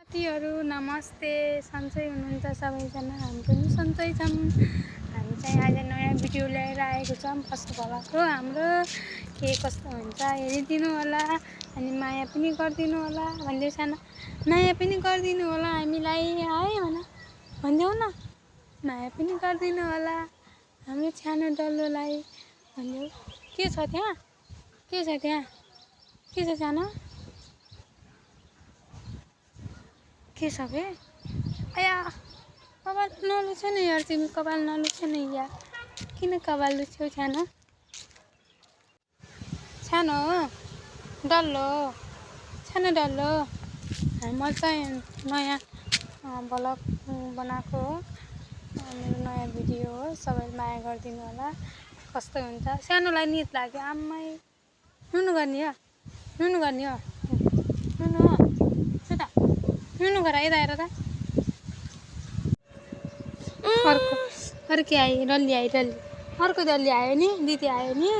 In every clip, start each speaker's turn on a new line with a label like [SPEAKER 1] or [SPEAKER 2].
[SPEAKER 1] साथीहरू नमस्ते, सन्चै हुनुहुन्छ सबैजना? हामी पनि सन्चै छौँ। हामी चाहिँ आज नयाँ भिडियो लिएर आएको छौँ। कस्तो भलाको हाम्रो के कस्तो हुन्छ हेरिदिनु होला, अनि माया पनि गरिदिनु होला। भन्दै सानो माया पनि गरिदिनु होला हामीलाई है भनिदेऊ न, माया पनि गरिदिनु होला हाम्रो सानो डल्लोलाई भनिदेऊ। के छ त्यहाँ, के छ त्यहाँ, के छ सानो, के छ बे? आया कपाल नलुछ नि यार, तिमी कपाल नलुछ नि यार, किन कपाल लुछ्यौ सानो, सानो डल्लो, सानो डल्लो। म चाहिँ नयाँ ब्लग बनाएको हो, मेरो नयाँ भिडियो हो। सबैले माया गरिदिनु होला। कस्तो हुन्छ सानोलाई निद लाग्यो, आम्मै नुनु गर्ने हो, नुनु गर्ने हो, नुनु हो यता, नुनु गर यता हेर त। अर्को आयो, डल्ली आयो, डल्ली अर्को डल्ली आयो नि, दिदी आयो नि,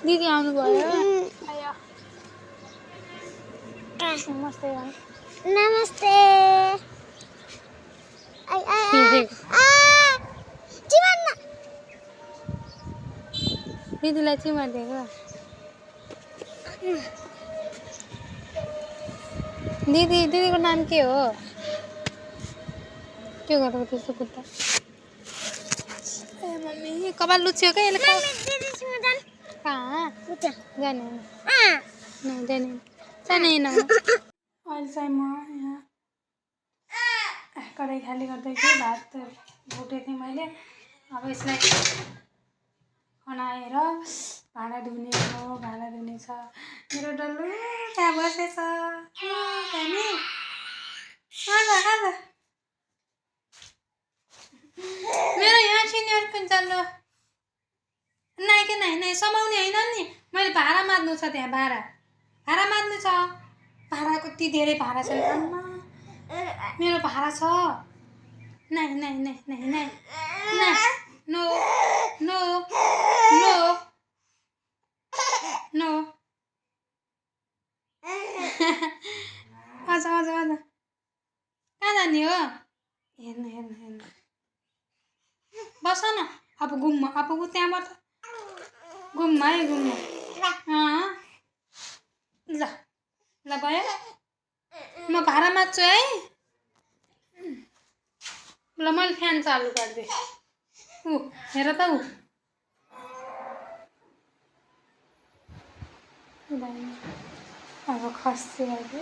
[SPEAKER 1] दिदी आउनुभयो। आयो नमस्ते
[SPEAKER 2] नमस्ते।
[SPEAKER 1] दिदीलाई चिमर दिएको। दिदीको नाम के हो? के गरेको त्यस्तो कुर्ता? ए मम्मी कपाल लुच्यो क्या यसले। कहाँ जाने जाने जाने। अहिले चाहिँ म यहाँ कराही खाली गर्दैछु। भात भुटेको थिएँ मैले। अब यसलाई खनाएर भाँडा धुने हो, भाँडा धुने छ। मेरो डल्लो त्यहाँ बसेछ नि, आज मेरो यहाँ सिनियर पनि डल्लो नाइ के नाइ समाउने होइन नि। मैले भाँडा माझ्नु छ, त्यहाँ भाँडा माझ्नु छ। भाँडा कति धेरै भाँडा छ आम्मा, मेरो भाँडा छ। नाइ नाइ नाइ नाइ नाइ नाइ नो नो नो नो। आज कहाँ जाने हो? हेर्नु बस न। अब घुम्म, अब त्यहाँबाट घुम्म है, घुम्म। ल भयो, म भाँडा माझ्छु है। ल मैले फ्यान चालु गरिदिएँ। हेर त अब खस्छु अहिले।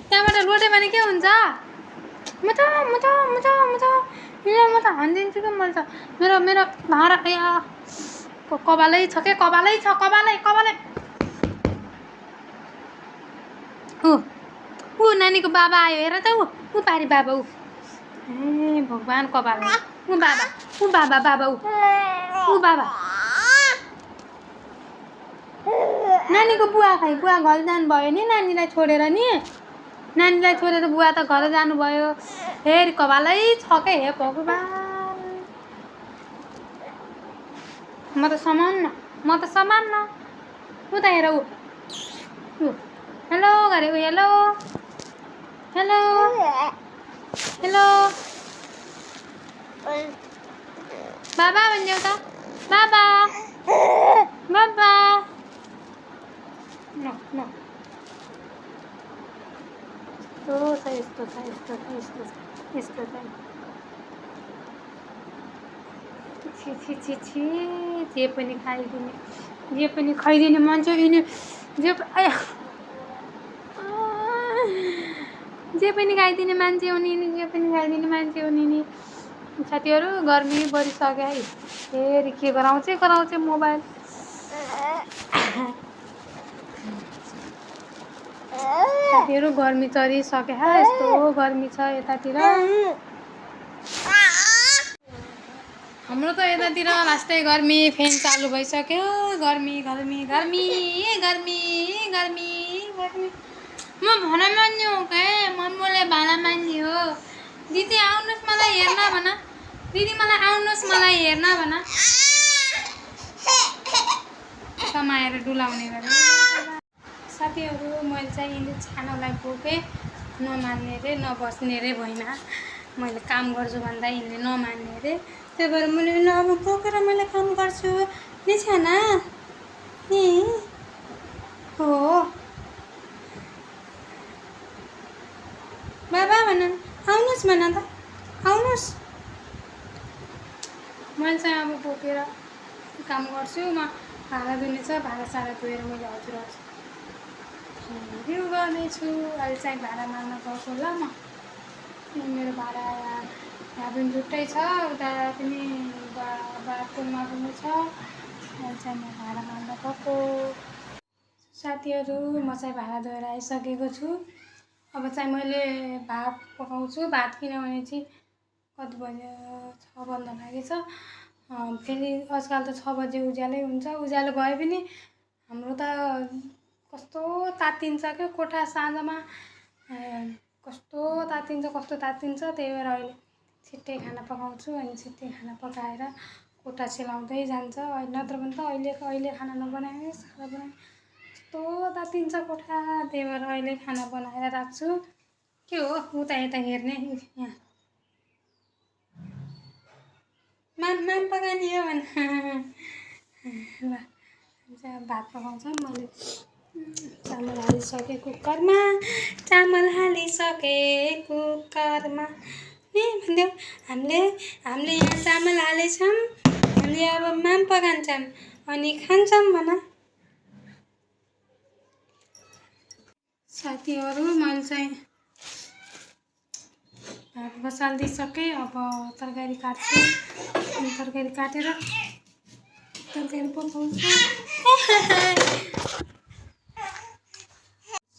[SPEAKER 1] त्यहाँबाट लोटे भने के हुन्छ? म त हानिदिन्छु क्या मैले त। मेरो भाँडा कपालै छ क्या, कपालै छ, कपालै। ऊ नानीको बाबा आयो हेर त। ऊ पारी बाबा, ऊ ए भगवान् कपाल। ऊ बाबा ऊ बाबा। नानीको बुवा खै, बुवा घर जानुभयो नि, नानीलाई छोडेर नि। नानीलाई छोडेर बुवा त घर जानुभयो। फेरि कपालै छ क्या, हे भगवान्। म त समान्न। उता हेर, ऊ हेलो गरे, ऊ हेलो बाबा भनिदेऊ त, बाबा। न यस्तो छ। छि जे पनि खाइदिने मान्छे यिनी। जे पनि खाइदिने मान्छे हुने नि। साथीहरू गर्मी बढिसक्यो है। फेरि के गराउँछ मोबाइल। साथीहरू गर्मी चढिसक्यो, यस्तो गर्मी छ यतातिर। हाम्रो त यतातिर लास्टै गर्मी, फ्यान चालु भइसक्यो। गर्मी। म भाँडा मान्ने हो क्या, मम्मले भाँडा मान्ने हो। दिदी आउनुहोस् मलाई हेर्न भन, दिदी मलाई आउनुहोस् मलाई हेर्न भन। समाएर डुलाउने गरेँ। साथीहरू मैले चाहिँ यिनले छानालाई बोकेँ, नमान्ने रे नबस्ने रे भएन। मैले काम गर्छु भन्दा यिनले नमान्ने रे, त्यही भएर मैले अब बोकेर मैले काम गर्छु नि छाना नि हो बाबा भन, आउनुहोस् भन त, आउनुहोस्। मैले चाहिँ अब बोकेर काम गर्छु। म भाँडा धुने छ, भाँडासाँडा धोएर मैले हजुरहरू रिभ्यू गर्नेछु। अहिले चाहिँ भाँडा मार्न गएको ल म। मेरो भाँडा यहाँ पनि छुट्टै छ, उता पनि बाथरुममा पनि छ। अहिले चाहिँ म भाँडा मार्न गएको। साथीहरू म चाहिँ भाँडा धोएर आइसकेको छु। अब चाहिँ मैले भात पकाउँछु। भात किनभने चाहिँ कति बज्यो, 6 बज्न लागेछ। फेरि आजकल त 6 बजे उज्यालै हुन्छ। उज्यालो भए पनि हाम्रो त कस्तो तात्तिन्छ क्या कोठा साँझमा, कस्तो तात्तिन्छ। त्यही भएर अहिले छिट्टै खाना पकाउँछु। अनि छिट्टै खाना पकाएर कोठा सेलाउँदै जान्छ। नत्र भने त अहिले खाना नबनाए साह्रो बनाए कस्तो तात्तिन्छ कोठा। त्यही भएर अहिले खाना बनाएर राख्छु। के हो उता यता हेर्ने, यहाँ मान पकाउने हो भन। ल भात पकाउँछ। मैले चामल हालिसकेँ कुकरमा, नि भनिदेऊ। हामीले यहाँ चामल हालेछौँ, हामीले अब माम पकाउँछौँ अनि खान्छौँ भन। साथीहरू मैले चाहिँ भात बसालिदिइसकेँ। अब तरकारी काट्छु। अनि तरकारी काटेर तरकारी पकाउँछु।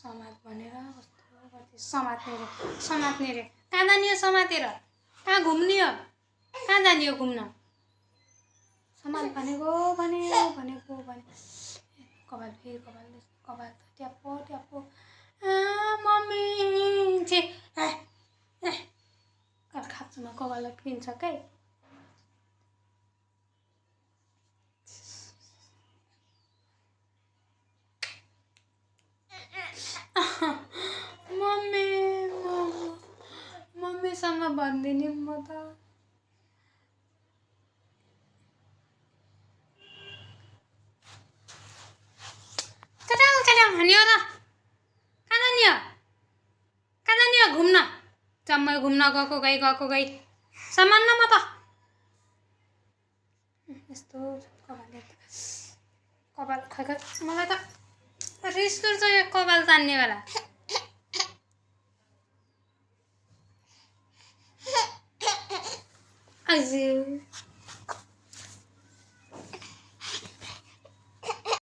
[SPEAKER 1] समात भनेर कस्तो समात्ने रे कहाँ जाने हो समातेर, कहाँ घुम्ने हो, कहाँ जाने हो घुम्न। समात भनेको कपाल फेरि कपाल त ट्याप्पो मम्मी छे खाप्चुमा कपाललाई पिन्छ क्या। मम्मीसँग भनिदिने म त। कहाँ हान्यो र, कहाँ जाने हो घुम्न। जम्मै घुम्न गएको गई सामान्न म त यस्तो कपाल खै मलाई त रिस उठ्छ यो कपाल तान्ने बेला। अझै